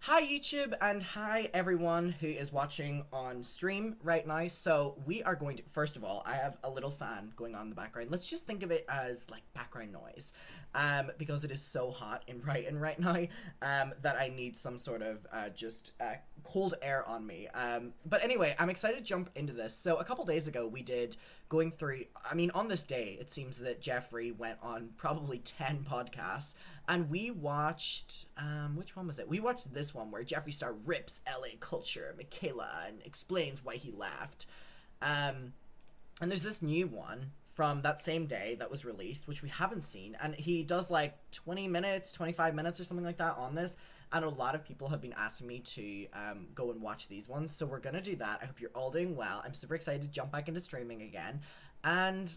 Hi YouTube and hi everyone who is watching on stream right now. So we are going to, first of all, I have a little fan going on in the background. Let's just think of it as like background noise. Because it is so hot in Brighton right now that I need some sort of cold air on me. But anyway, I'm excited to jump into this. So a couple days ago we did going through, on this day it seems that Jeffree went on probably 10 podcasts and we watched, which one was it? We watched this one where Jeffree Star rips LA culture, Michaela, and explains why he laughed. And there's this new one from that same day that was released, which we haven't seen, and he does like 20 minutes, 25 minutes or something like that on this, and a lot of people have been asking me to go and watch these ones, so we're gonna do that. I hope you're all doing well. I'm super excited to jump back into streaming again, and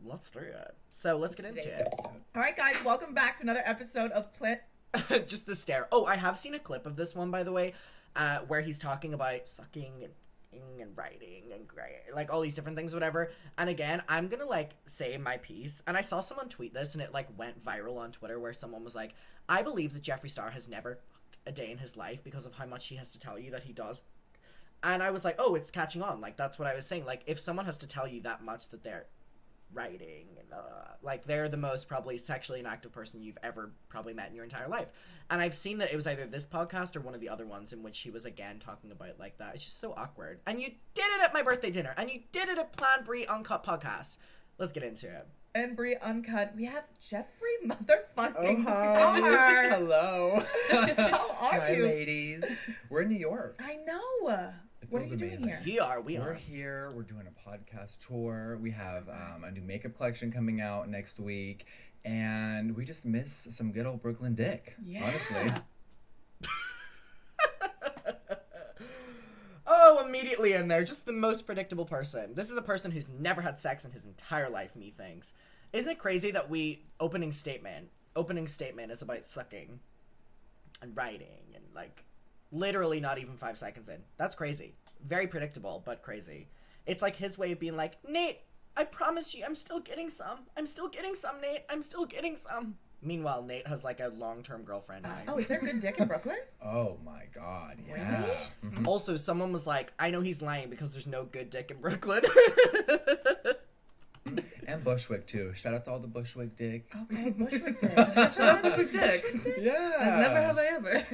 let's do it. So let's get into it. All right, guys, welcome back to another episode of Just the stare. Oh, I have seen a clip of this one, by the way, where he's talking about sucking and writing and like all these different things, whatever. And again, I'm gonna like say my piece, and I saw someone tweet this and it like went viral on Twitter where someone was like, I believe that Jeffree Star has never fucked a day in his life because of how much he has to tell you that he does. And I was like, oh, it's catching on. Like, that's what I was saying. Like, if someone has to tell you that much that they're writing and like they're the most probably sexually inactive person you've ever probably met in your entire life. And I've seen that it was either this podcast or one of the other ones in which he was again talking about like that. It's just so awkward. And you did it at my birthday dinner, and you did it at Plan Brie Uncut podcast. Let's get into it. And Brie Uncut, we have Jeffree motherfucking Star. Hello. How are Hi, you? ladies. We're in New York. I know. What are you doing here? We're here. We're doing a podcast tour. We have a new makeup collection coming out next week. And we just miss some good old Brooklyn dick, honestly. Oh, immediately in there. Just the most predictable person. This is a person who's never had sex in his entire life, methinks. Isn't it crazy that opening statement is about sucking and writing and like literally not even 5 seconds in. That's crazy. Very predictable, but crazy. It's like his way of being like, Nate, I promise you I'm still getting some. I'm still getting some, Nate. I'm still getting some. Meanwhile, Nate has like a long-term girlfriend now. Oh, is there good dick in Brooklyn? Oh my god, yeah. Really? Mm-hmm. Also, someone was like, I know he's lying because there's no good dick in Brooklyn. And Bushwick too. Shout out to all the Bushwick dick. Okay, Bushwick dick. Shout out Bushwick dick. Yeah. Never have I ever.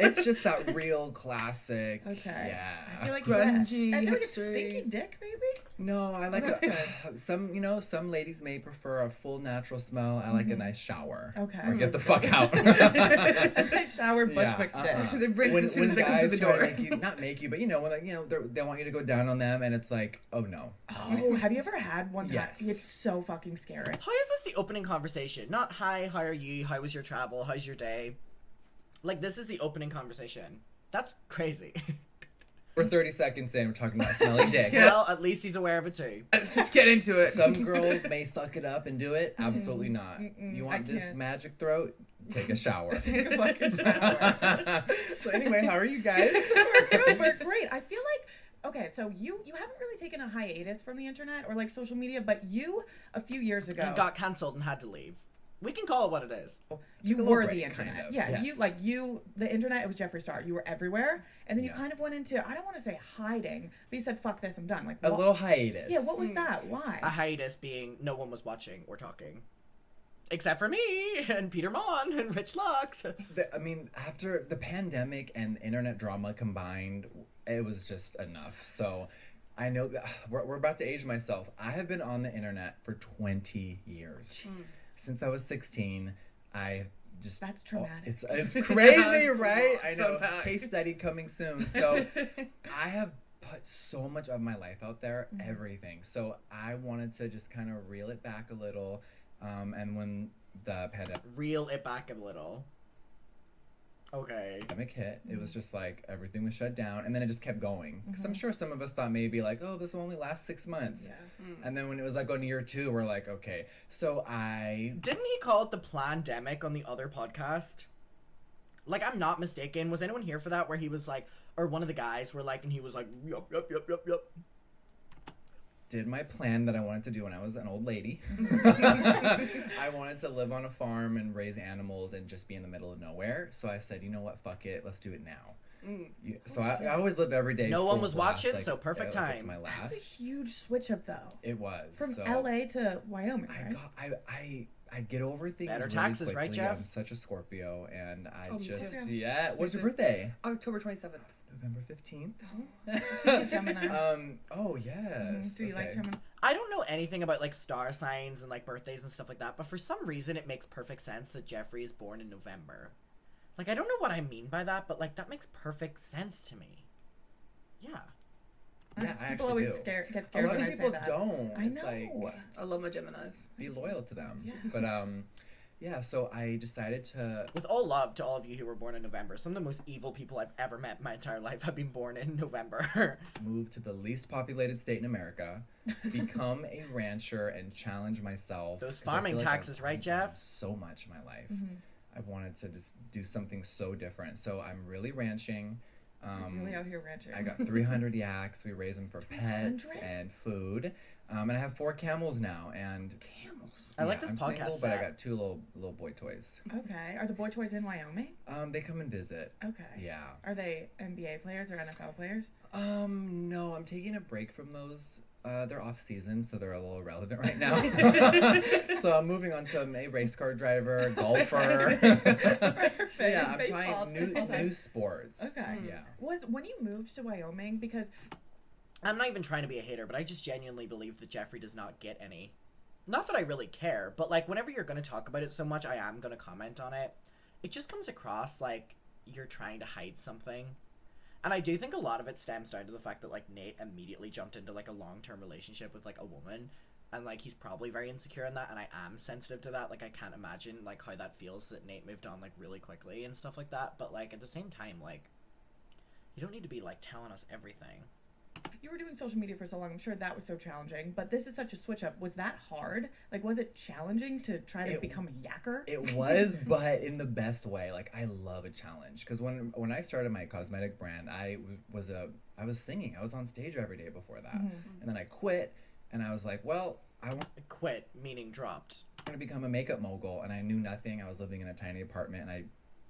It's just that real classic. Okay. Yeah. I feel like grungy, I feel like it's hipstery. stinky dick, maybe. No, I like that's some ladies may prefer a full natural smell. I like a nice shower. Okay. Or get the fuck out. A nice shower Bushwick Yeah, dick. They bring as soon as they come through the try to door. make you, not make you, but you know, when like, you know, they want you to go down on them, and it's like, oh no. Oh, have you ever had one time? Yes. It's so fucking scary. How is this the opening conversation? Not, hi, how are you? How was your travel? How's your day? Like, this is the opening conversation. That's crazy. We're 30 seconds in, we're talking about smelly dick. Well, at least he's aware of it too. Let's get into it. Some girls may suck it up and do it. Absolutely not. You want I this can't. magic throat? Take a shower. Take a fucking shower. So anyway, how are you guys? We're great. I feel like, okay, so you haven't really taken a hiatus from the internet or like social media, but you a few years ago He got cancelled and had to leave. We can call it what it is. you Took a were little the break, internet. kind of. Yeah, Yes. the internet. It was Jeffree Star. You were everywhere, and then you Yeah. kind of went into, I don't want to say hiding, but you said fuck this, I'm done. Like A what- little hiatus. Yeah, what was that? Why? A hiatus being no one was watching or talking. Except for me and Peter Mon and Rich Lux. I mean, after the pandemic and internet drama combined, it was just enough. So I know that we're about to age myself. I have been on the internet for 20 years. Since I was 16, I just... That's traumatic. It's crazy, Yeah, right? it's I a know. lot, so bad. Case study coming soon. So I have put so much of my life out there, everything. So I wanted to just kind of reel it back a little. And when the Reel it back a little. Okay. pandemic hit, it was just like everything was shut down, and then it just kept going. Because I'm sure some of us thought maybe like, oh, this will only last 6 months. Yeah. And then when it was like on year 2, we're like, okay. So Didn't he call it the plandemic on the other podcast? Like, I'm not mistaken. Was anyone here for that where he was like, or one of the guys were like, and he was like, yup. did my plan that I wanted to do when I was an old lady. I wanted to live on a farm and raise animals and just be in the middle of nowhere. So I said, you know what, fuck it, let's do it now. So I always live every day. No one was blast, watching, so perfect time. It's my last. That's a huge switch up, though. It was. From so LA to Wyoming, right? I get over things Better really taxes, quickly. right, Jeff? I'm such a Scorpio, and I Me just too. yeah. What's Me your too. birthday? October 27th. November 15th. Gemini. Oh yes. Do you like okay. Gemini? I don't know anything about like star signs and like birthdays and stuff like that, but for some reason it makes perfect sense that Jeffree is born in November. Like, I don't know what I mean by that, but like that makes perfect sense to me. Yeah. Yeah, Nice. I People actually always do. get A scared lot when of I people say that. don't. I It's know. like, I love my Geminis. be loyal to them. Yeah. But yeah. So I decided to. With all love to all of you who were born in November, some of the most evil people I've ever met in my entire life have been born in November. Move to the least populated state in America, become a rancher, and challenge myself. Those 'cause I farming feel like taxes, I've right, done Jeff? So much in my life. Mm-hmm. I wanted to just do something so different. So I'm really ranching. Really out here ranching. I got 300 yaks. We raise them for pets 300? and food. And I have 4 camels now. And Camels. I like this I'm podcast single, but I set. got 2 little boy toys. Okay. Are the boy toys in Wyoming? They come and visit. Okay. Yeah. Are they NBA players or NFL players? No, I'm taking a break from those. They're off season, so they're a little irrelevant right now. So I'm moving on to a race car driver, golfer. Yeah, I'm Baseball, trying baseball new sports. Okay. Yeah. Was when you moved to Wyoming, because I'm not even trying to be a hater, but I just genuinely believe that Jeffree does not get any. Not that I really care, but like whenever you're going to talk about it so much, I am going to comment on it. It just comes across like you're trying to hide something. And I do think a lot of it stems down to the fact that like Nate immediately jumped into like a long-term relationship with like a woman, and like he's probably very insecure in that, and I am sensitive to that. Like I can't imagine like how that feels that Nate moved on like really quickly and stuff like that. But like at the same time, like you don't need to be like telling us everything. you were doing social media for so long, I'm sure that was so challenging. But this is such a switch up. Was that hard? Like, was it challenging to try to become a yacker? It was, but in the best way. Like I love a challenge because when I started my cosmetic brand, I was singing. I was on stage every day before that, and then I quit, and I was like, well, I want Quit, meaning dropped. to become a makeup mogul, and I knew nothing. I was living in a tiny apartment, and I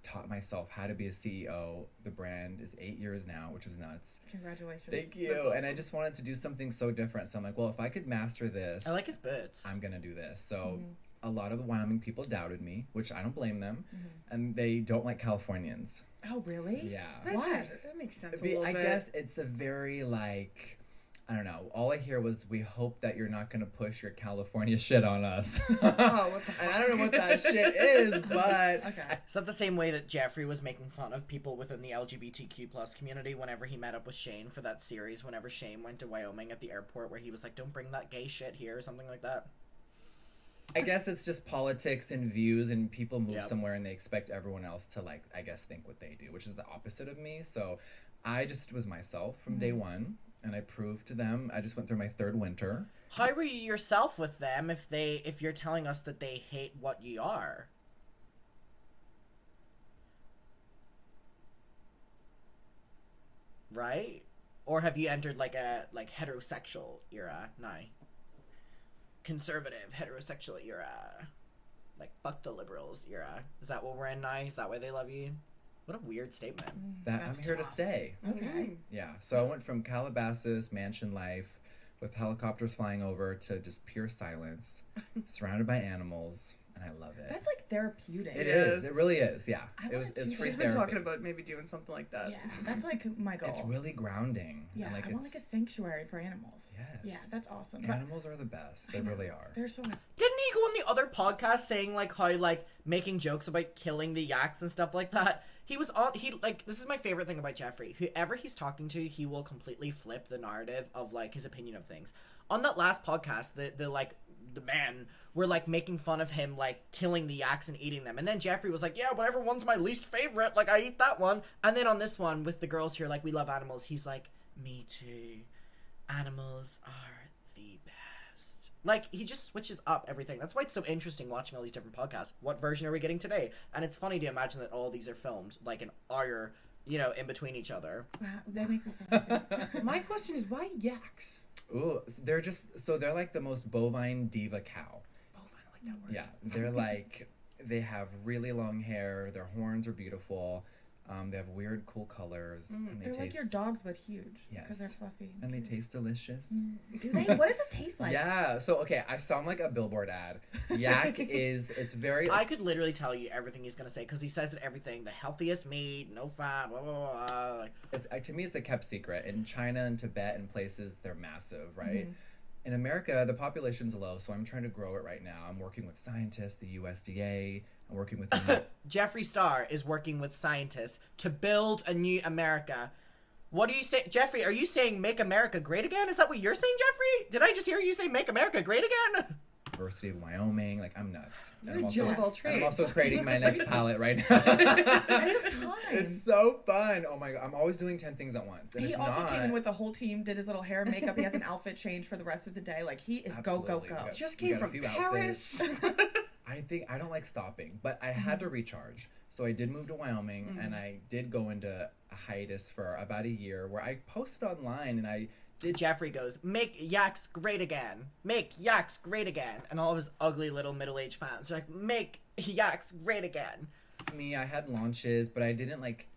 taught myself how to be a CEO. The brand is 8 years now, which is nuts. Congratulations. Thank you. That's awesome. And I just wanted to do something so different. So I'm like, well, if I could master this, I like his boots. I'm gonna do this. So a lot of the Wyoming people doubted me, which I don't blame them, and they don't like Californians. Oh, really? Yeah. Why? That makes sense a I little bit. guess it's a very like, I don't know. All I hear was, "We hope that you're not gonna push your California shit on us." Oh, what the fuck? And I don't know what that shit is, but Okay. Is that the same way that Jeffree was making fun of people within the LGBTQ plus community whenever he met up with Shane for that series, whenever Shane went to Wyoming at the airport, where he was like, don't bring that gay shit here, or something like that? I guess it's just politics and views, and people move Yep. somewhere and they expect everyone else to like, I guess, think what they do, which is the opposite of me. So I just was myself from day one, and I proved to them. I just went through my 3rd winter. How were you yourself with them if you're telling us that they hate what you are? Right? Or have you entered like a heterosexual era now? Conservative heterosexual era. Like fuck the liberals era. Is that what we're in now? Is that why they love you? What a weird statement. That That's I'm here to tough. stay. Okay. Yeah. So I went from Calabasas mansion life with helicopters flying over to just pure silence, surrounded by animals, and I love it. That's like therapeutic. It Yeah. is. It really is. Yeah. I It's wanted to- free She's been therapy. talking about maybe doing something like that. Yeah, that's like my goal. It's really grounding. yeah, and like I want like a sanctuary for animals. Yes. Yeah, that's awesome. But Animals are the best. They I know. really are. they're so nice. Didn't he go on the other podcast saying like how like making jokes about killing the yaks and stuff like that? He was on this is my favorite thing about Jeffree. Whoever he's talking to, he will completely flip the narrative of like his opinion of things. On that last podcast, the men were like making fun of him like killing the yaks and eating them. And then Jeffree was like, yeah, whatever one's my least favorite, like I eat that one. And then on this one with the girls here, like we love animals, he's like, me too. Animals are the best. Like, he just switches up everything. That's why it's so interesting watching all these different podcasts. What version are we getting today? And it's funny to imagine that all these are filmed, like, an hour, in between each other. Wow, they make me so happy. My question is, why yaks? Ooh, they're like the most bovine diva cow. Bovine, I like that word. Yeah, they're like, they have really long hair. Their horns are beautiful. They have weird, cool colors. And they They're taste, like your dogs, but huge. Because Yes. they're fluffy. and they taste delicious. Do they? What does it taste like? Yeah. So okay, I sound like a billboard ad. Yak it's very. I could literally tell you everything he's gonna say because he says it everything. The healthiest meat, no fat, blah blah blah. Like, It's to me, it's a kept secret. In China and Tibet and places, they're massive, right? In America, the population's low, so I'm trying to grow it right now. I'm working with scientists, the USDA. I'm working with Jeffree Star is working with scientists to build a new America. What do you say, Jeffree? Are you saying "Make America Great Again"? Is that what you're saying, Jeffree? Did I just hear you say "Make America Great Again"? University of Wyoming. Like, I'm nuts. You're a Jill of all trades. I'm also creating my next palette right now. I have time. It's so fun. Oh my god, I'm always doing 10 things at once. And He if also not, came in with the whole team, did his little hair and makeup. He has an outfit change for the rest of the day. Like, he is go, go, Absolutely. go. We got- Just we came got a from few Paris. I think I don't like stopping, but I had to recharge. So I did move to Wyoming and I did go into a hiatus for about a year where I posted online and I did Jeffree goes, "Make yaks great again. Make yaks great again." And all of his ugly little middle-aged fans are like, "Make yaks great again." me. I had launches, but I didn't like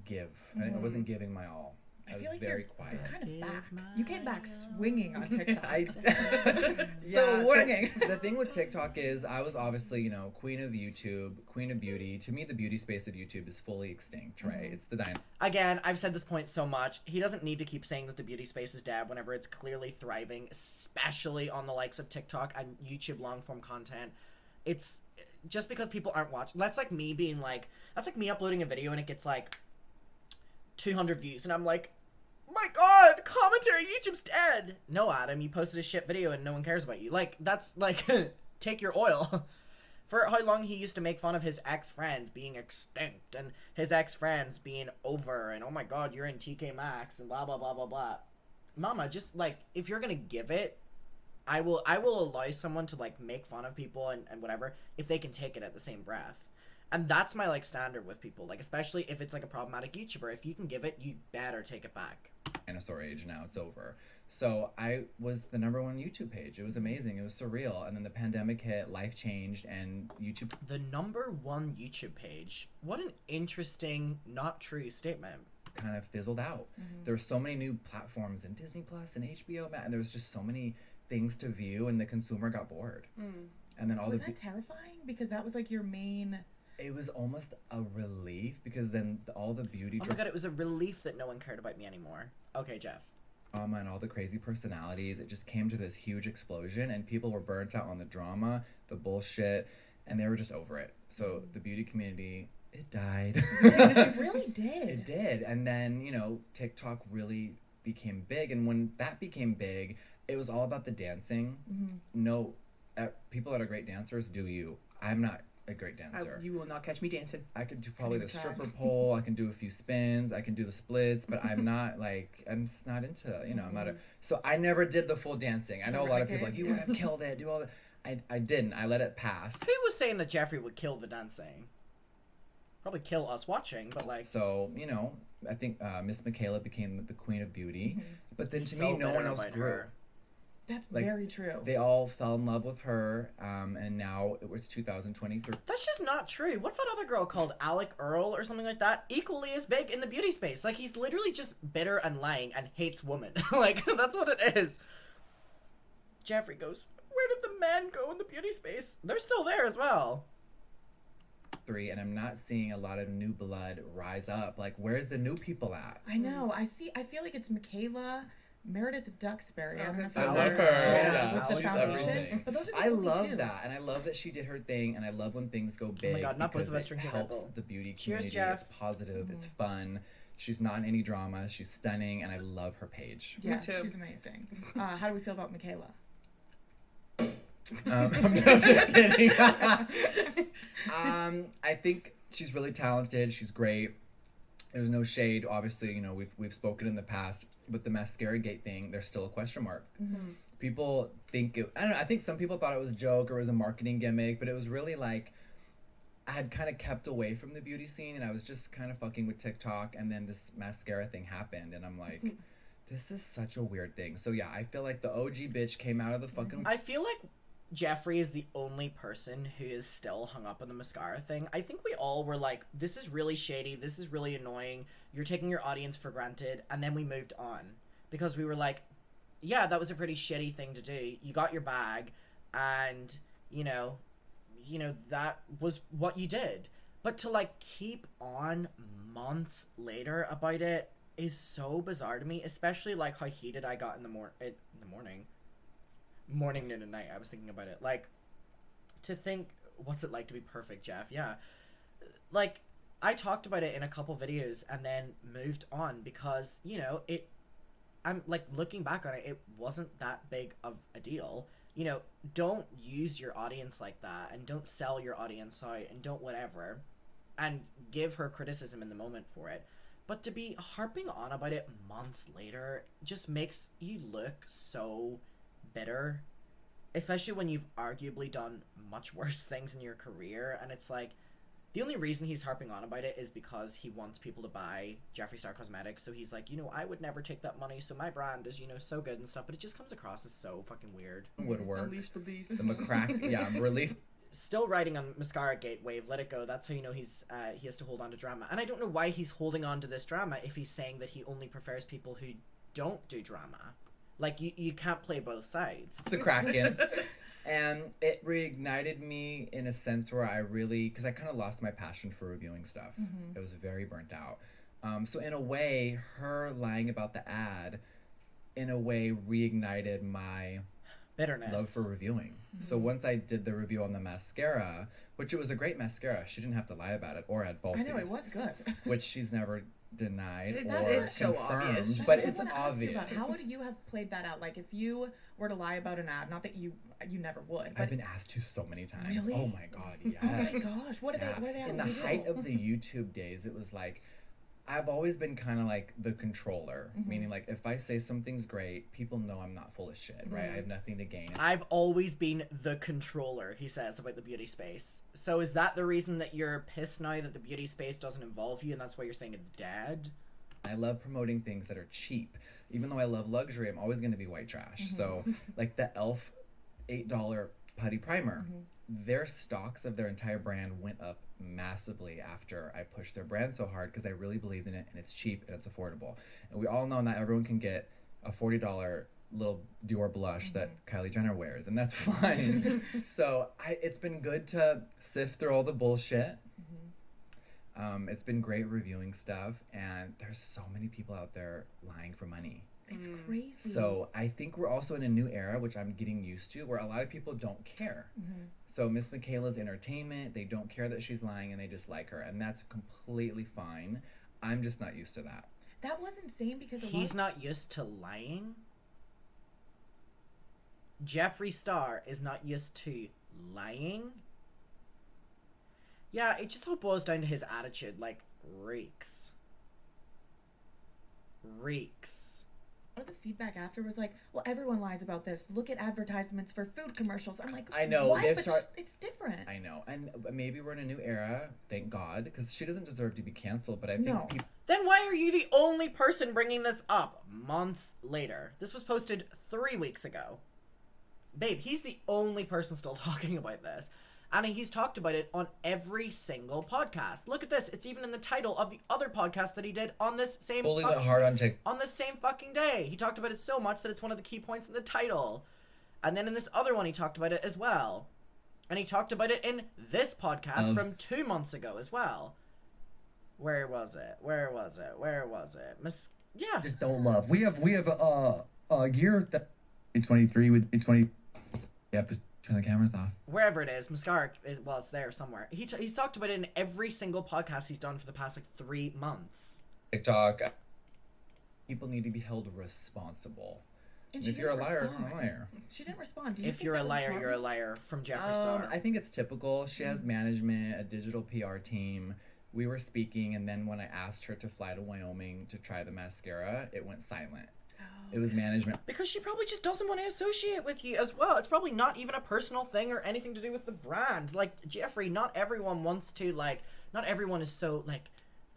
give. I wasn't giving my all. I I was feel like very you're quiet. kind of back. You came back swinging on TikTok. Yeah, swinging. the thing with TikTok is I was obviously, queen of YouTube, queen of beauty. To me, the beauty space of YouTube is fully extinct, right? It's the dynasty. Again, I've said this point so much. He doesn't need to keep saying that the beauty space is dead whenever it's clearly thriving, especially on the likes of TikTok and YouTube long-form content. It's just because people aren't watching. That's like me being like, that's like me uploading a video and it gets like 200 views and I'm like, my god, commentary, YouTube's dead. No, Adam, you posted a shit video and no one cares about you. Like, that's like, take your oil. For how long he used to make fun of his ex-friends being extinct and his ex-friends being over and oh my god, you're in TK Maxx and blah blah blah blah blah. Mama, just like, if you're gonna give it, I will allow someone to like make fun of people and whatever if they can take it at the same breath. And that's my like standard with people, like especially if it's like a problematic YouTuber. If you can give it, you better take it back. Dinosaur age now, it's over. So I was the #1 YouTube page. It was amazing. It was surreal. And then the pandemic hit, life changed, and YouTube. The #1 YouTube page. What an interesting, not true statement. Kind of fizzled out. There were so many new platforms and Disney Plus and HBO Max, and there was just so many things to view, and the consumer got bored. And then all Was the that terrifying? Because that was like your main... it was almost a relief because then all the beauty Oh my god, it was a relief that no one cared about me anymore. Okay, Jeff. drama and all the crazy personalities, it just came to this huge explosion, and people were burnt out on the drama, the bullshit, and they were just over it. So the beauty community, it died. It really did. It did. And then, TikTok really became big. And when that became big, it was all about the dancing. No, people that are great dancers, do you. I'm not a great dancer. You will not catch me dancing. I could do probably the even try. stripper pole. I can do a few spins. I can do the splits, but I'm not like, I'm just not into, I'm not so I never did the full dancing. I know a lot of people like, you would have killed it, do all that. I didn't. I let it pass. Who was saying that Jeffree would kill the dancing? Probably kill us watching, but like... So, I think Miss Michaela became the queen of beauty. But then to so me, no one bitter else about grew. her. That's Like, very true. They all fell in love with her, and now it was 2023. That's just not true. What's that other girl called? Alec Earl or something like that? Equally as big in the beauty space. Like, he's literally just bitter and lying and hates women. Like, that's what it is. Jeffree goes, where did the men go in the beauty space? They're still there as well. And I'm not seeing a lot of new blood rise up. Like, where's the new people at? I know. I feel like it's Michaela, Meredith Duxbury. I was don't know gonna if say that's I love her. her. Yeah, Yeah, with the she's foundation. everything. But those are the I only love two. that, and I love that she did her thing, and I love when things go big. God, not both because of us it drinking Red helps Bull. the beauty Cheers, community. Jeff. It's positive. It's fun. She's not in any drama. She's stunning, and I love her page. Yeah, Me too. she's amazing. How do we feel about Michaela? I'm just kidding. I think she's really talented. She's great. There's no shade. Obviously, we've spoken in the past, but the mascara gate thing, there's still a question mark. People think I don't know. I think some people thought it was a joke or it was a marketing gimmick, but it was really like I had kind of kept away from the beauty scene, and I was just kind of fucking with TikTok, and then this mascara thing happened, and I'm like, This is such a weird thing. So yeah, I feel like the OG bitch came out of the fucking. I feel like Jeffree is the only person who is still hung up on the mascara thing. I think we all were like, this is really shady, this is really annoying, you're taking your audience for granted, and then we moved on. Because we were like, yeah, that was a pretty shitty thing to do. You got your bag, and, you know, that was what you did. But to, like, keep on months later about it is so bizarre to me, especially, like, how heated I got in the morning, noon, and night. I was thinking about it. Like, to think, what's it like to be perfect, Jeff? Yeah. Like, I talked about it in a couple videos and then moved on because, you know, I'm, like, looking back on it, it wasn't that big of a deal. You know, don't use your audience like that, and don't sell your audience out, and don't whatever, and give her criticism in the moment for it. But to be harping on about it months later just makes you look so bitter, especially when you've arguably done much worse things in your career. And it's like, the only reason he's harping on about it is because he wants people to buy Jeffree Star Cosmetics. So he's like, you know, I would never take that money, so my brand is, you know, so good and stuff. But it just comes across as so fucking weird. Woodwork. Unleash the beast. The McCrack. Yeah, released. Still riding on Mascara Gate wave, let it go. That's how you know he has to hold on to drama. And I don't know why he's holding on to this drama if he's saying that he only prefers people who don't do drama. Like, you can't play both sides. The Kraken. And it reignited me in a sense where I really, because I kind of lost my passion for reviewing stuff. Mm-hmm. It was very burnt out. So in a way, her lying about the ad, in a way, reignited my bitterness, love for reviewing. So once I did the review on the mascara, which it was a great mascara, she didn't have to lie about it or add falsies. I know, it was good. Which she's never denied That's or it's so confirmed, obvious. but That's it's what I wanna ask you obvious. about. How would you have played that out? Like, if you were to lie about an ad, not that you never would, but I've been asked to so many times. Really? Oh my god, yes. oh my gosh, what are they In asking the you to height do? of the YouTube days, it was like, I've always been kind of like the controller, meaning like if I say something's great, people know I'm not full of shit, right? I have nothing to gain. I've always been the controller, he says about the beauty space. So is that the reason that you're pissed now that the beauty space doesn't involve you, and that's why you're saying it's dead? I love promoting things that are cheap. Even though I love luxury, I'm always going to be white trash. So like the e.l.f. $8 putty primer, their stocks of their entire brand went up massively after I pushed their brand so hard because I really believed in it, and it's cheap and it's affordable. And we all know not everyone can get a $40 little Dior blush that Kylie Jenner wears, and that's fine. So it's been good to sift through all the bullshit. It's been great reviewing stuff, and there's so many people out there lying for money. It's crazy. So I think we're also in a new era, which I'm getting used to, where a lot of people don't care. So Miss Michaela's entertainment, they don't care that she's lying, and they just like her, and that's completely fine. I'm just not used to that. That was insane because He's not used to lying? Jeffree Star is not used to lying? Yeah, it just all boils down to his attitude, like, reeks. of the feedback after was like, well, everyone lies about this. Look at advertisements for food commercials. I'm like, I know, what? they But start- it's different. I know, and maybe we're in a new era, thank God, because she doesn't deserve to be canceled, but I think No. people... Then why are you the only person bringing this up months later? This was posted 3 weeks ago. Babe, he's the only person still talking about this. And he's talked about it on every single podcast. Look at this. It's even in the title of the other podcast that he did on this same Fully fucking- went hard on TikTok. on the same fucking day. He talked about it so much that it's one of the key points in the title. And then in this other one, he talked about it as well. And he talked about it in this podcast from 2 months ago as well. Where was it? Yeah. Just don't love. We have a year that 2023 with 20. Yep, just turn the cameras off. Wherever it is, Mascara, well, it's there somewhere. He's talked about it in every single podcast he's done for the past, 3 months. TikTok. People need to be held responsible. And And she if you're a didn't liar, respond. you're a liar. She didn't respond. Do you If think you're a that was liar, smart? you're a liar from Jeffree Star. I think it's typical. She has management, a digital PR team. We were speaking, and then when I asked her to fly to Wyoming to try the mascara, it went silent. It was management. Because she probably just doesn't want to associate with you as well. It's probably not even a personal thing or anything to do with the brand. Like, Jeffree, not everyone wants to, not everyone is so,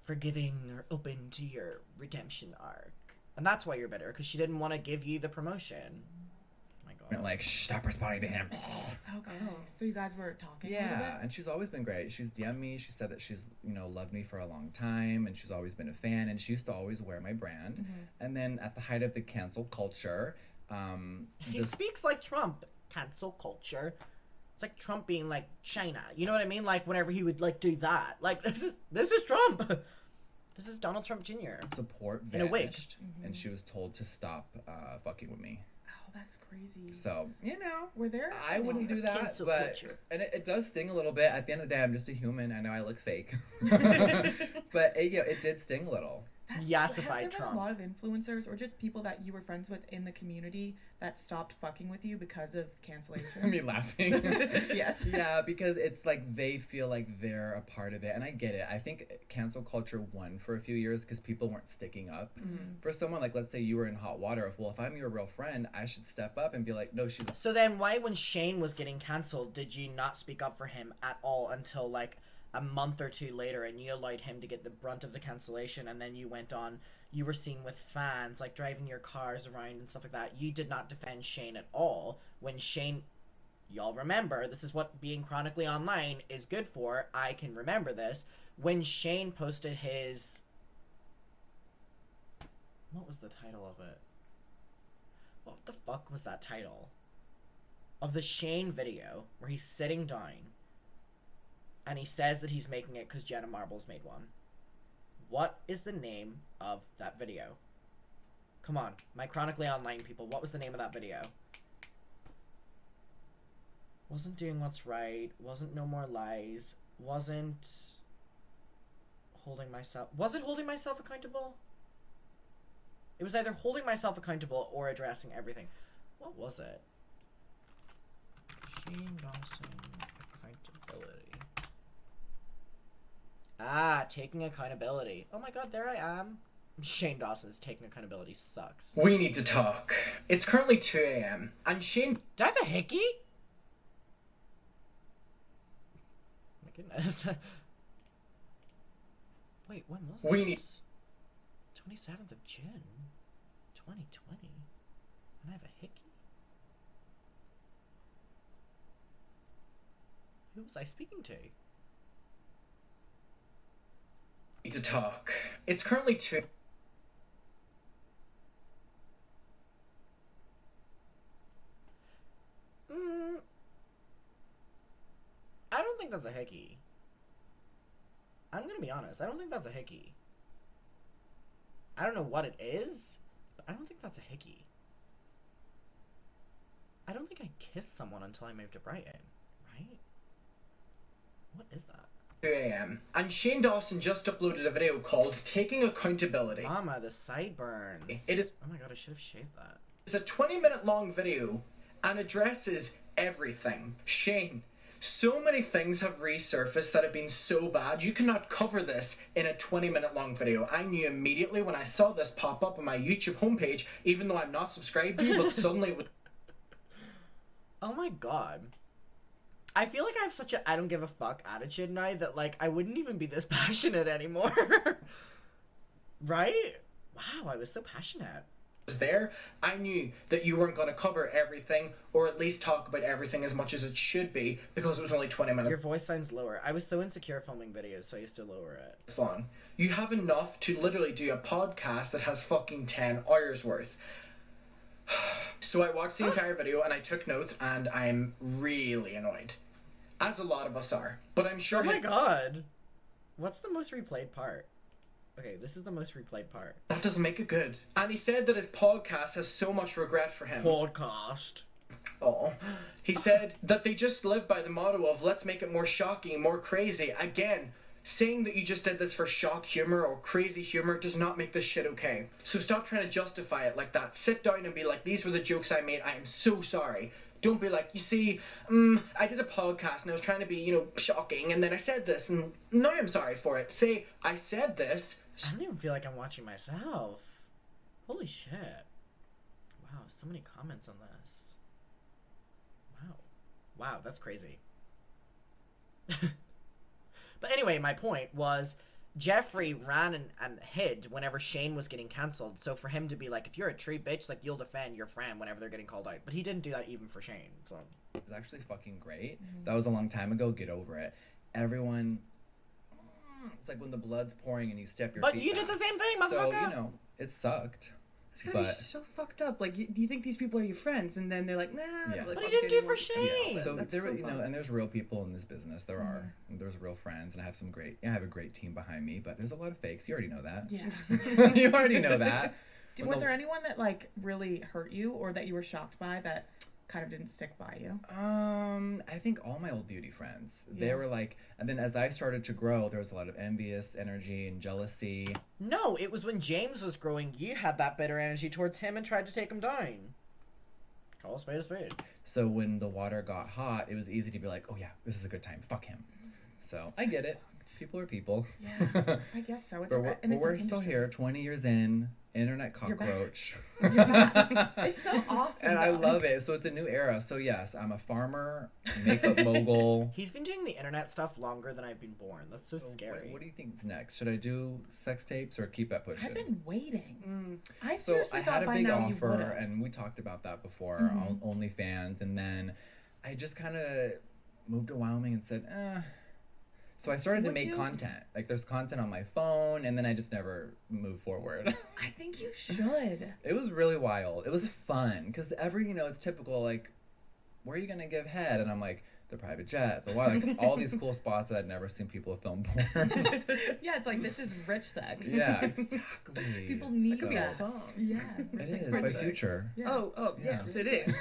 forgiving or open to your redemption arc. And that's why you're bitter, because she didn't want to give you the promotion. Oh my God. Like, shh, stop responding to him. Okay. So you guys were talking a little Yeah, bit? and she's always been great. She's DM'd me. She said that she's, loved me for a long time, and she's always been a fan, and she used to always wear my brand. Mm-hmm. And then at the height of the cancel culture, He this- speaks like Trump. Cancel culture. It's like Trump being like China. You know what I mean? Like whenever he would like do that. Like this is Trump. This is Donald Trump Jr. support In a wig. vanished, and she was told to stop fucking with me. Oh, that's crazy. So, Were there? I wouldn't do that, Cancel but culture. and it does sting a little bit. At the end of the day, I'm just a human. I know I look fake, but it did sting a little. Yassified Has there been Trump. a lot of influencers or just people that you were friends with in the community that stopped fucking with you because of cancellation? Me laughing. Yes. Yeah, because it's like they feel like they're a part of it, and I get it. I think cancel culture won for a few years because people weren't sticking up for someone. Like, let's say you were in hot water. Well, if I'm your real friend, I should step up and be like, no, she's. So then why when Shane was getting cancelled did you not speak up for him at all until like a month or two later, and you allowed him to get the brunt of the cancellation, and then you went on, you were seen with fans like driving your cars around and stuff like that. You did not defend Shane at all when Shane, y'all remember, this is what being chronically online is good for. I can remember this. When Shane posted his, what was the title of it? What the fuck was that title? Of the Shane video where he's sitting down and he says that he's making it because Jenna Marbles made one. What is the name of that video? Come on, my chronically online people, what was the name of that video? Wasn't Doing What's Right, wasn't No More Lies, wasn't holding myself... Was it Holding Myself Accountable? It was either Holding Myself Accountable or Addressing Everything. What was it? Shane Dawson Accountability. Ah, Taking Accountability. Oh my god, there I am. Shane Dawson's Taking Accountability sucks. We need to talk. It's currently 2 a.m. and Shane Do I have a hickey? My goodness. Wait, when was this? We need- 27th of June, 2020. And I have a hickey? Who was I speaking to? need to talk. It's currently 2. I don't think that's a hickey. I'm gonna be honest. I don't think that's a hickey. I don't know what it is, but I don't think that's a hickey. I don't think I kissed someone until I moved to Brighton, right? What is that? 2 a.m. and Shane Dawson just uploaded a video called Taking Accountability. Mama, the sideburns. It is- Oh my god, I should have shaved that. It's a 20-minute long video and addresses everything. Shane, so many things have resurfaced that have been so bad. You cannot cover this in a 20-minute long video. I knew immediately when I saw this pop up on my YouTube homepage, even though I'm not subscribed to you, but suddenly with Oh my god. I feel like I have such a I don't give a fuck attitude now that like I wouldn't even be this passionate anymore. Right? Wow, I was so passionate. was there, I knew that you weren't going to cover everything, or at least talk about everything as much as it should be, because it was only 20 minutes Your voice sounds lower. I was so insecure filming videos, so I used to lower it. long. You have enough to literally do a podcast that has fucking 10 hours worth. So I watched the entire video and I took notes, and I'm really annoyed. As a lot of us are. But I'm sure Oh my god. What's the most replayed part? Okay, this is the most replayed part. that doesn't make it good. And he said that his podcast has so much regret for him. Podcast. Oh. He said that they just live by the motto of let's make it more shocking, more crazy. Again, saying that you just did this for shock humor or crazy humor does not make this shit okay. So stop trying to justify it like that. Sit down and be like, these were the jokes I made. I am so sorry. Don't be like, you see, I did a podcast and I was trying to be, shocking, and then I said this, and now I'm sorry for it. Say, I said this. I don't even feel like I'm watching myself. Holy shit. Wow, so many comments on this. Wow. Wow, that's crazy. But anyway, my point was Jeffree ran and hid whenever Shane was getting cancelled. So for him to be like, if you're a true bitch, like, you'll defend your friend whenever they're getting called out. But he didn't do that even for Shane. So It was actually fucking great. That was a long time ago. Get over it. Everyone, it's like when the blood's pouring and you step your but feet you did back. the same thing, So, motherfucker. you know, it sucked. It's gotta be But- so fucked up. Like, do you think these people are your friends, and then they're like, nah. Yeah. Like, What I'll you didn't get do for anyone- Shane? Yeah, so That's there, so you know, fucked. and there's real people in this business. There are. And there's real friends, and I have some great. I have a great team behind me, but there's a lot of fakes. You already know that. Yeah. You already know that. Was there anyone that like really hurt you or that you were shocked by that kind of didn't stick by you? I think all my old beauty friends. They Yeah. were like, and then as I started to grow, there was a lot of envious energy and jealousy. No, it was when James was growing, you had that bitter energy towards him and tried to take him down. Call a spade a spade. So when the water got hot, it was easy to be like, oh yeah, this is a good time. Fuck him. So I get it. People are people. Yeah, I guess so. It's But we're, and it's we're an still industry. here, 20 years in, internet You're back. cockroach. You're back. It's so awesome. And I though. love it. So it's a new era. So yes, I'm a farmer, makeup mogul. He's been doing the internet stuff longer than I've been born. That's so So scary. What do you think's next? Should I do sex tapes or keep that pushing? I've been waiting. I So seriously I thought had a by big now you offer, would've. and we talked about that before, Mhm. on OnlyFans, and then I just kind of moved to Wyoming and said, eh. So I started to Would make you- content. Like there's content on my phone, and then I just never moved forward. I think you should. It was really wild. It was fun because it's typical like, where are you gonna give head? And I'm like, the private jet, the wild, like all these cool spots that I'd never seen people film porn. Yeah, it's like this is rich sex. Yeah, exactly. People need It could be a that. song. Yeah. It is Rich by sex. Future. Yeah. Oh, Yeah. yes, it is.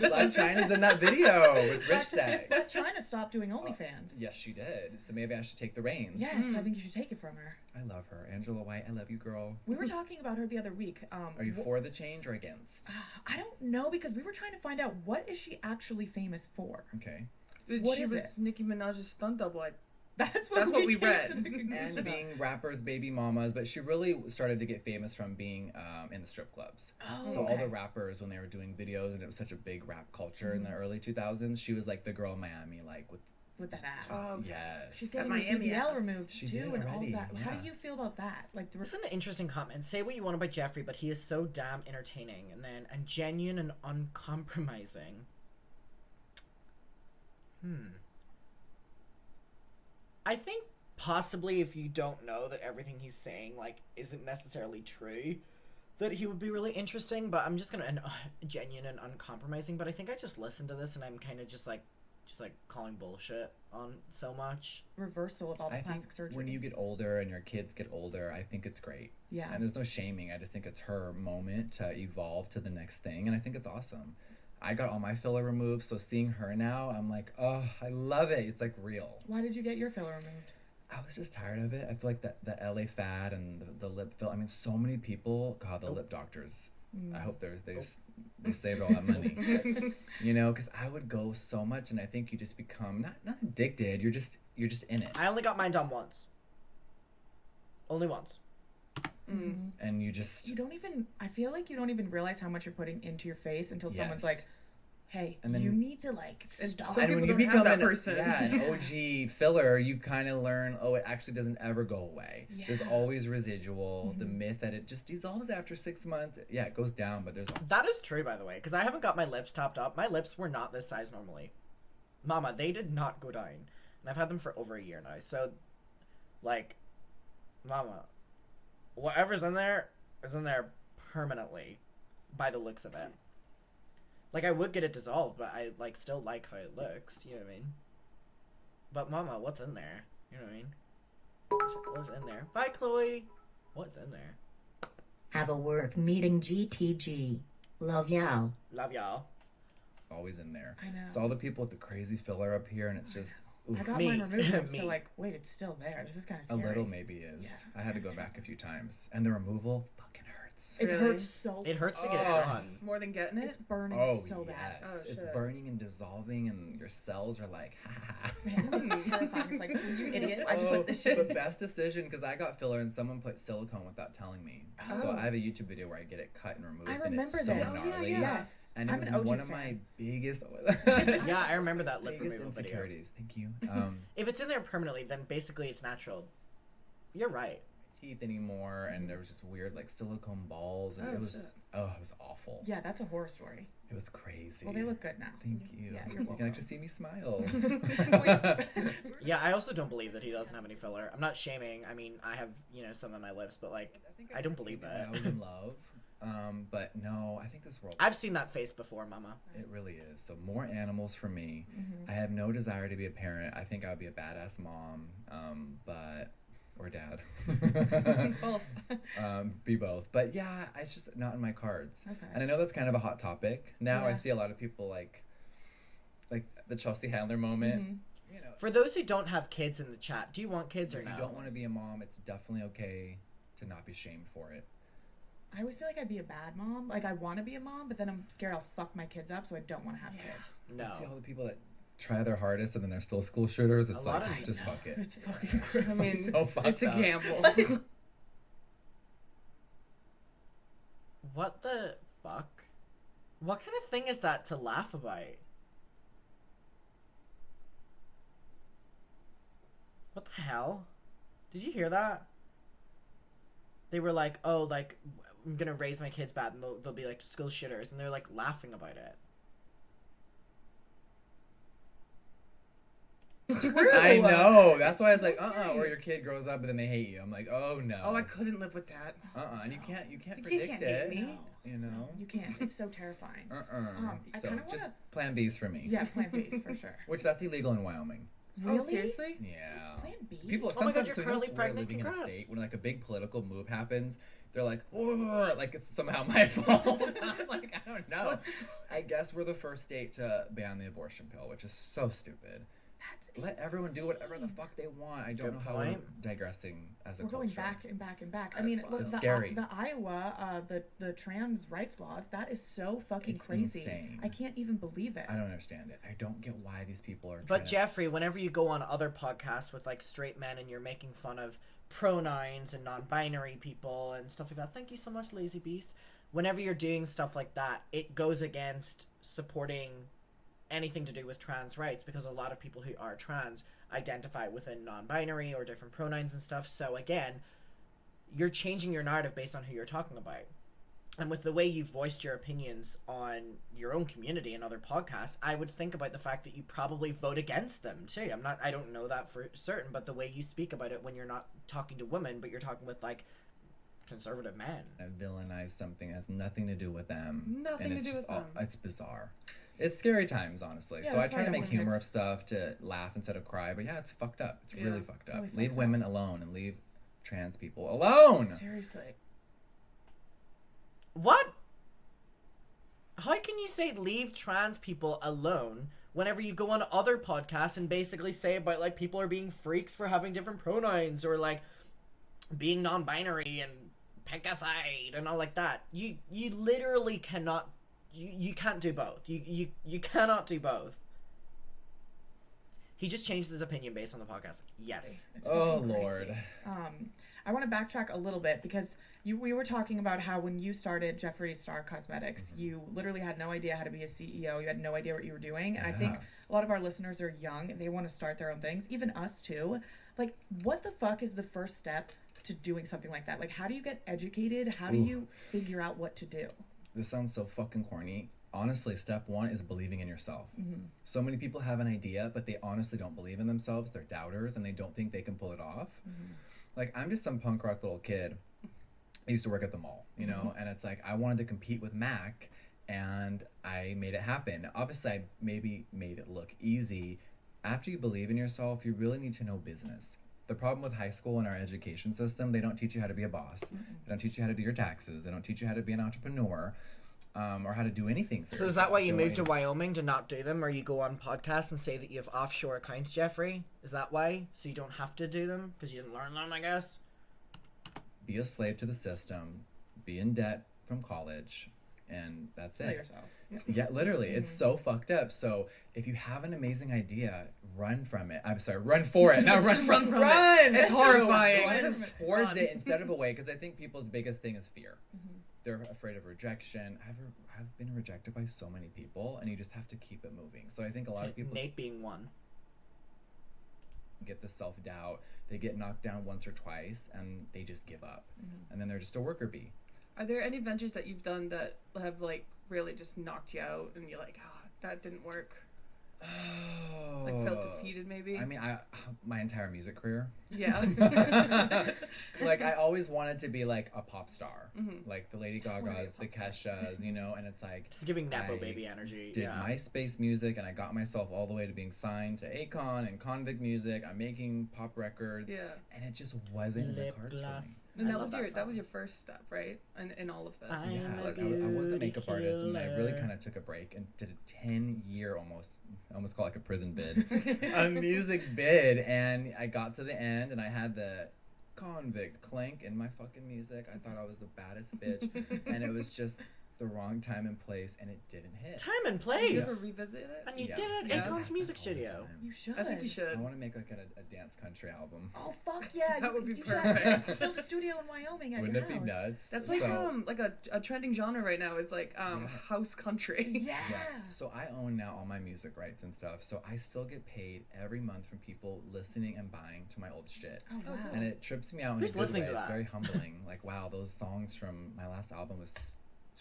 Black China's in that video with Rich Sex. But China stopped doing OnlyFans. Yes, she did. So maybe I should take the reins. Yes, I think you should take it from her. I love her. Angela White, I love you, girl. We were talking about her the other week. Are you for the change or against? I don't know because we were trying to find out what is she actually famous for. Okay. What She is was it? Nicki Minaj's stunt double. That's That's what we came read. to the conclusion And of. being rappers, baby mamas, but she really started to get famous from being in the strip clubs. Oh, So all okay. the rappers, when they were doing videos, and it was such a big rap culture in the early 2000s, she was like the girl in Miami, like with With that ass. Oh, yes. She's That getting her Miami BBL ass. removed She too, did and all already, that. How yeah. do you feel about that? Like the This is an interesting comment. Say what you want about Jeffree, but he is so damn entertaining and genuine and uncompromising. I think possibly if you don't know that everything he's saying like isn't necessarily true, that he would be really interesting. But I'm just gonna genuine and uncompromising. But I think I just listened to this and I'm kind of just like calling bullshit on so much. reversal of all the I think plastic surgery. when you get older and your kids get older, I think it's great. yeah. And there's no shaming. I just think it's her moment to evolve to the next thing. And I think it's awesome. I got all my filler removed. So seeing her now, I'm like, oh, I love it. It's like real. Why did you get your filler removed? I was just tired of it. I feel like the LA fad and the lip fill. I mean, so many people, God, the lip doctors. I hope they saved all that money. Because I would go so much, and I think you just become not addicted. You're just in it, I only got mine done once. Only once. and you just You don't even. I feel like you don't even realize how much you're putting into your face until someone's Yes. like, "Hey, And then- you need to like And stop." some and when people you don't have become that person. an OG filler, you kind of learn, oh, it actually doesn't ever go away. There's Yeah. always residual. The myth that it just dissolves after 6 months, yeah, it goes down, but there's That is true, by the way, because I haven't got my lips topped up. My lips were not this size normally. Mama, they did not go down. And I've had them for over a year now. So, like, Mama, whatever's in there is in there permanently by the looks of it. Like, I would get it dissolved, but I, like, still like how it looks. You know what I mean? But, Mama, what's in there? You know what I mean? What's in there? Bye, Chloe. What's in there? Have a work meeting GTG. Love y'all. Love y'all. always in there. I know. So all the people with the crazy filler up here, and it's just oof, I got Me. mine removed. And I'm Me. still like, wait, it's still there. This is kind of a scary. little maybe is. Yeah, I had to go back a few times, and the removal fucking hurts. hurts. It Really? hurts so. It hurts to get it Oh. done. More than getting It's it? burning Oh so yes, bad. Oh, it's shit. burning and dissolving, and your cells are like, ha ha. Ha. Man, it's terrifying. It's like, you idiot. Why'd you Oh, put this shit the in? best decision, because I got filler and someone put silicone without telling me. So Oh. I have a YouTube video where I get it cut and removed. I and remember it's so this. gnarly. Yes. And it I'm was an OG one of fan. my biggest Yeah, I remember that lip biggest removal video. insecurities. Thank you. If it's in there permanently, then basically it's natural. You're right. Teeth anymore, and there was just weird like silicone balls, and Oh, it was shit. it was awful. Yeah, that's a horror story. It was crazy. Well, they look good now. Thank you. Yeah, you're You can welcome. actually see me smile. Yeah, I also don't believe that he doesn't have any filler. I'm not shaming. I mean, I have, some on my lips, but like, I don't believe when that. I was in love. But no, I think this world. I've seen that face before, Mama. It really is. So more animals for me. Mhm. I have no desire to be a parent. I think I would be a badass mom, but or dad. Both. Be both. But yeah, it's just not in my cards. Okay. And I know that's kind of a hot topic. Now I Yeah. see a lot of people like the Chelsea Handler moment. Mhm. You know, For those who don't have kids in the chat, do you want kids or if you no? don't want to be a mom, it's definitely okay to not be shamed for it. I always feel like I'd be a bad mom. Like, I want to be a mom, but then I'm scared I'll fuck my kids up, so I don't want to have kids. No. See all the people that try their hardest and then they're still school shooters. It's A lot like of- just I know. fuck it. It's fucking gross. I mean, So fucked it's a up. gamble. What the fuck? What kind of thing is that to laugh about? What the hell? Did you hear that? They were like, oh, like, I'm gonna raise my kids bad and they'll be like school shitters, and they're like laughing about it. I know. That's why it's like, So scary. or your kid grows up and then they hate you. I'm like, oh no. Oh, I couldn't live with that. And you can't You predict can't it. hate me. You know. You can't. It's so terrifying. I So kinda just wanna- plan B's for me. Yeah, plant B's for sure. Which that's illegal in Wyoming. Really? Oh, seriously? Yeah. Plant B? People Oh my God, sometimes you're so you know currently it's weird pregnant? living in a Congrats. state when like a big political move happens. They're like, "Oh," like it's somehow my fault. I'm like, I don't know. I guess we're the first state to ban the abortion pill, which is so stupid. That's Let everyone do whatever the insane. fuck they want. I don't Good know how point. we're digressing as a We're culture. going back and back and back. I That's mean, why look, it's the, scary. the Iowa, the trans rights laws, that is so fucking It's crazy. insane. I can't even believe it. I don't understand it. I don't get why these people are. But trying Jeffree, whenever you go on other podcasts with like straight men and you're making fun of pronouns and non-binary people and stuff like that, thank you so much, Lazy Beast. Whenever you're doing stuff like that, it goes against supporting anything to do with trans rights, because a lot of people who are trans identify within non-binary or different pronouns and stuff. So again, you're changing your narrative based on who you're talking about. And with the way you've voiced your opinions on your own community and other podcasts, I would think about the fact that you probably vote against them too. I don't know that for certain, but the way you speak about it when you're not talking to women, but you're talking with like conservative men. to villainize something that has nothing to do with them. Nothing and to it's do just with them. It's bizarre. It's scary times, honestly. Yeah, So I that's try why to I don't make wanna humor mix- of stuff to laugh instead of cry. But yeah, it's fucked up. It's Yeah. really fucked up. Really Leave fucked women alone and leave trans people alone. Seriously. What? How can you say leave trans people alone whenever you go on other podcasts and basically say about like people are being freaks for having different pronouns or like being non-binary and pick a side and all like that? You literally cannot. You can't do both. You cannot do both. He just changed his opinion based on the podcast. Yes. It's Oh fucking crazy. Lord. I want to backtrack a little bit because we were talking about how when you started Jeffree Star Cosmetics, you literally had no idea how to be a CEO. You had no idea what you were doing. And I think Yeah. a lot of our listeners are young and they want to start their own things, even us too. Like, what the fuck is the first step to doing something like that? Like, how do you get educated? How do Ooh. you figure out what to do? This sounds so fucking corny. Honestly, step one is believing in yourself. Mm-hmm. So many people have an idea, but they honestly don't believe in themselves. They're doubters and they don't think they can pull it off. Like, I'm just some punk rock little kid. I used to work at the mall, you know, and it's like I wanted to compete with Mac and I made it happen. Obviously, I maybe made it look easy. After you believe in yourself, you really need to know business. The problem with high school and our education system, they don't teach you how to be a boss. They don't teach you how to do your taxes. They don't teach you how to be an entrepreneur. Or how to do anything for So is that why you yourself. moved to Wyoming to not do them, or you go on podcasts and say that you have offshore accounts, Jeffree? Is that why? So you don't have to do them because you didn't learn them, I guess. Be a slave to the system. be in debt from college, and that's Kill it. yourself. Yeah, literally, it's so fucked up. So if you have an amazing idea, run from it. I'm sorry, run for it, not run from from it. run. It's horrifying. Run Just towards run. it instead of away, because I think people's biggest thing is fear. They're afraid of rejection. I've been rejected by so many people, and you just have to keep it moving. So I think a lot of people Nate being one. get the self-doubt. They get knocked down once or twice, and they just give up, and then they're just a worker bee. Are there any ventures that you've done that have like really just knocked you out and you're like, ah, that didn't work? Like felt defeated maybe? I mean, my entire music career. Yeah. Like I always wanted to be like a pop star, like the Lady Gagas, the Keshas, you know. And it's like Just giving Nepo I baby energy. did Yeah. MySpace music, and I got myself all the way to being signed to Akon and Convict Music. I'm making pop records, Yeah. and it just wasn't in the Lip cards gloss. for me. And I that love was your song. your first step, right? In all of this. I Yeah, am a like I was a makeup beauty artist, and I really killer. kind of took a break and did a 10-year I almost call it like a prison bid, a music bid, and I got to the end, and I had the Convict clank in my fucking music. I thought I was the baddest bitch, and it was just the wrong time and place, and it didn't hit. Time and Did you place. ever revisit it? And you Yeah. did it Yeah. at Akon's music All the studio. time. You should. I think you I should. want to make like a dance country album. Oh fuck yeah! That would be you should have perfect. build a studio in Wyoming at Wouldn't your it be house. nuts? That's So- like a trending genre right now. It's like Yeah. house country. Yeah. Yes. So I own now all my music rights and stuff. So I still get paid every month from people listening and buying to my old shit. Oh wow. And it trips me out in Who's a good listening way. to It's that? very humbling. Like, wow, those songs from my last album was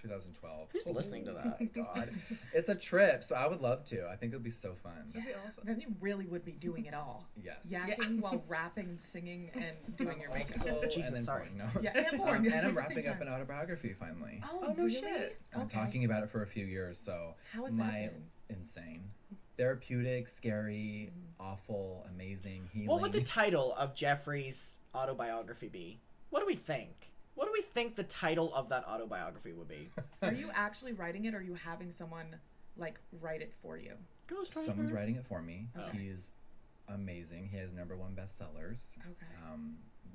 2012. Who's listening to that? Oh, God. It's a trip, so I would love to. I think it would be so fun. That'd be awesome. Then you really would be doing it all. Yes. Yakking while rapping, singing, and doing your makeup. Also, Jesus, and then sorry. porn, no. Yeah, and porn. And At I'm the wrapping same up time. an autobiography finally. Oh, no really? shit. I've been talking about it for a few years, so How is my that? insane. Therapeutic, scary, awful, amazing, healing. What would the title of Jeffree's autobiography be? What do we think? What do we think the title of that autobiography would be? Are you actually writing it, or are you having someone like write it for you? Ghostwriter. Someone's writing it for me. Okay. He's amazing. He has #1 bestsellers. Okay.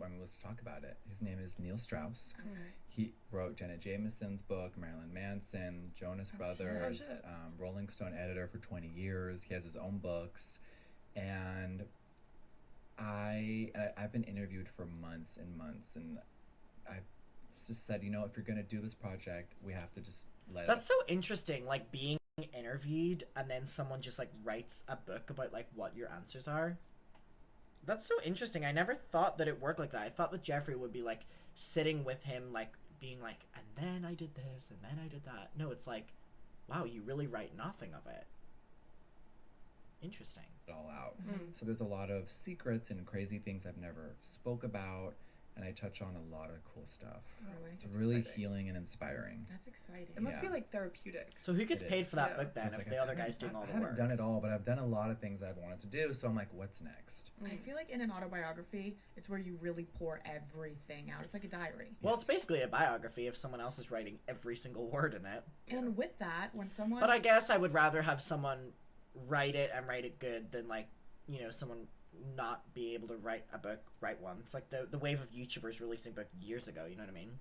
I mean, let's talk about it. His name is Neil Strauss. Okay. He wrote Janet Jameson's book, Marilyn Manson, Jonas Brothers, shit. Rolling Stone editor for 20 years. He has his own books, and I've been interviewed for months and months, and I just said, you know, if you're gonna do this project, we have to just let That's it. so interesting, like being interviewed and then someone just like writes a book about like what your answers are. That's so interesting. I never thought that it worked like that. I thought that Jeffree would be like sitting with him, like being like, and then I did this, and then I did that. No, it's like, wow, you really write nothing of it. Interesting. It all out. Mm. So there's a lot of secrets and crazy things I've never spoke about, and I touch on a lot of cool stuff. Really? It's That's really exciting. healing and inspiring. That's exciting. It must be Yeah. like therapeutic. So who gets It paid is. for that Yeah. book then So if it's the like other guy's doing all I the haven't work? done it all, but I've done a lot of things I've wanted to do. So I'm like, what's next? I feel like in an autobiography, it's where you really pour everything out. It's like a diary. Well, it's basically a biography if someone else is writing every single word in it. And with that, when someone But I guess I would rather have someone write it and write it good than like, you know, someone not be able to write a book, write one. It's like the wave of YouTubers releasing book years ago, you know what I mean?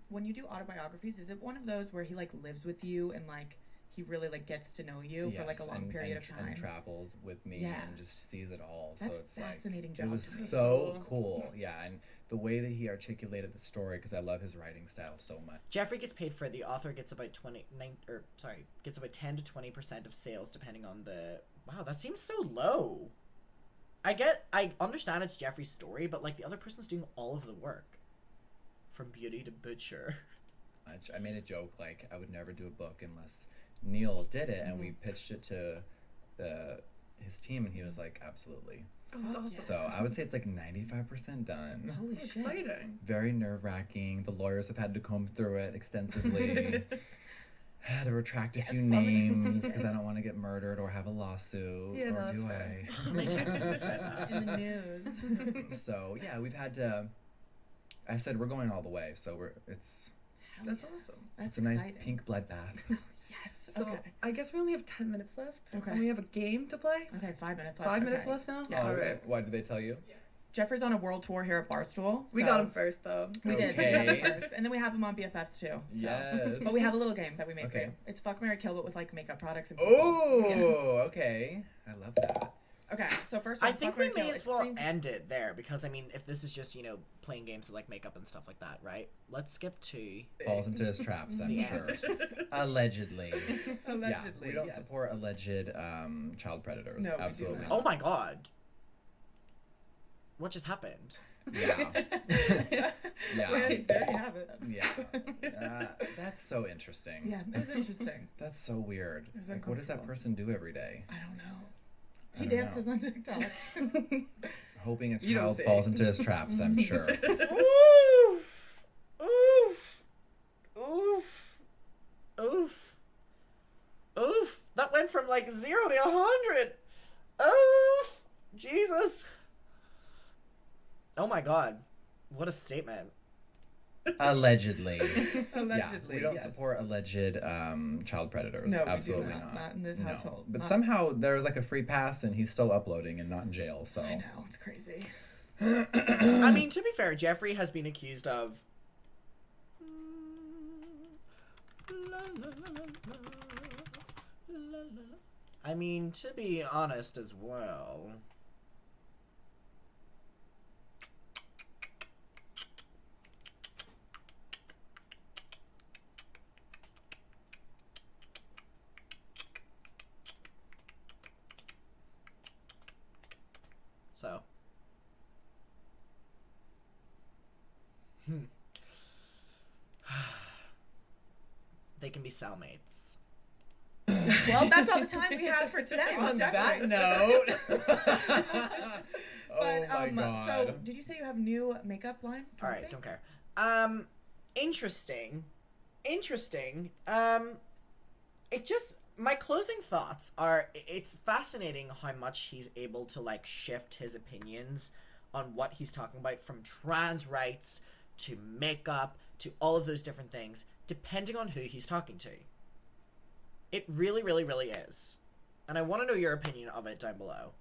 when you do autobiographies, is it one of those where he like lives with you and like he really like gets to know you for like a Yes, long period of time? and travels with me Yeah. and just sees it all. That's so it's fascinating like job it was to me. so cool. Yeah, and the way that he articulated the story, because I love his writing style so much. Jeffree gets paid for it. The author gets about 10 to 20% of sales depending on the. Wow, that seems so low. I understand it's Jeffree's story, but like the other person's doing all of the work, from beauty to butcher. I made a joke like I would never do a book unless Neil did it, and we pitched it to his team, and he was like, absolutely. Oh, that's awesome. So I would say it's like 95% done. Holy shit! Exciting. Very nerve-wracking. The lawyers have had to comb through it extensively. Had to retract a few Yes, names because I don't want to get murdered or have a lawsuit. Yeah, no, or that's do fair. How many times have you said that? In the news. So yeah, we've had to. I said we're going all the way, so it's Hell That's yeah. awesome. That's it's a nice exciting. pink bloodbath. Yes. So Okay. I guess we only have 10 minutes left. Okay. And we have a game to play. Okay. 5 minutes left. 5 minutes okay. left now? Yes. All right. Why did they tell you? Jeffree's on a world tour here at Barstool. We got him first, though. We did. We Okay. got him first. And then we have him on BFFs, too. So. Yes. But we have a little game that we made for Okay. you. It's Fuck, Marry, Kill, but with, like, makeup products and people. Oh, okay. I love that. Okay, so first one, I think Fuck, we Marry, Kill. may as It's well clean- end it there because I mean, if this is just playing games with like makeup and stuff like that, right? Let's skip to Falls into his traps, I'm the sure. end. Allegedly. Allegedly, Yeah, we don't yes. support alleged child predators. No, we do Absolutely not. Oh my god, what just happened? Yeah. Yeah, Yeah. there you have it. Yeah. That's so interesting. Yeah, it was interesting. That's so weird. It was Like, what does that person do every day? I don't know. I He don't dances know. on TikTok. Hoping a You don't child say. falls into his traps, I'm sure. Oof, oof, oof, oof, oof. That went from like 0 to 100. Oof, Jesus. Oh my god, what a statement. Allegedly. Allegedly, Yeah, we don't yes. support alleged child predators. No, we do Absolutely not. not. Not in this No. household. But Not- somehow there's like a free pass and he's still uploading and not in jail, so. I know, it's crazy. I mean, to be fair, Jeffree has been accused of. I mean, to be honest as well. So. They can be cellmates. Well, that's all the time we have for today. On Jeffrey. that note. Oh But, my god. so, did you say you have new makeup line? All right, don't care. Interesting. It just my closing thoughts are it's fascinating how much he's able to like shift his opinions on what he's talking about from trans rights to makeup to all of those different things depending on who he's talking to. It really, really, really is. And I want to know your opinion of it down below.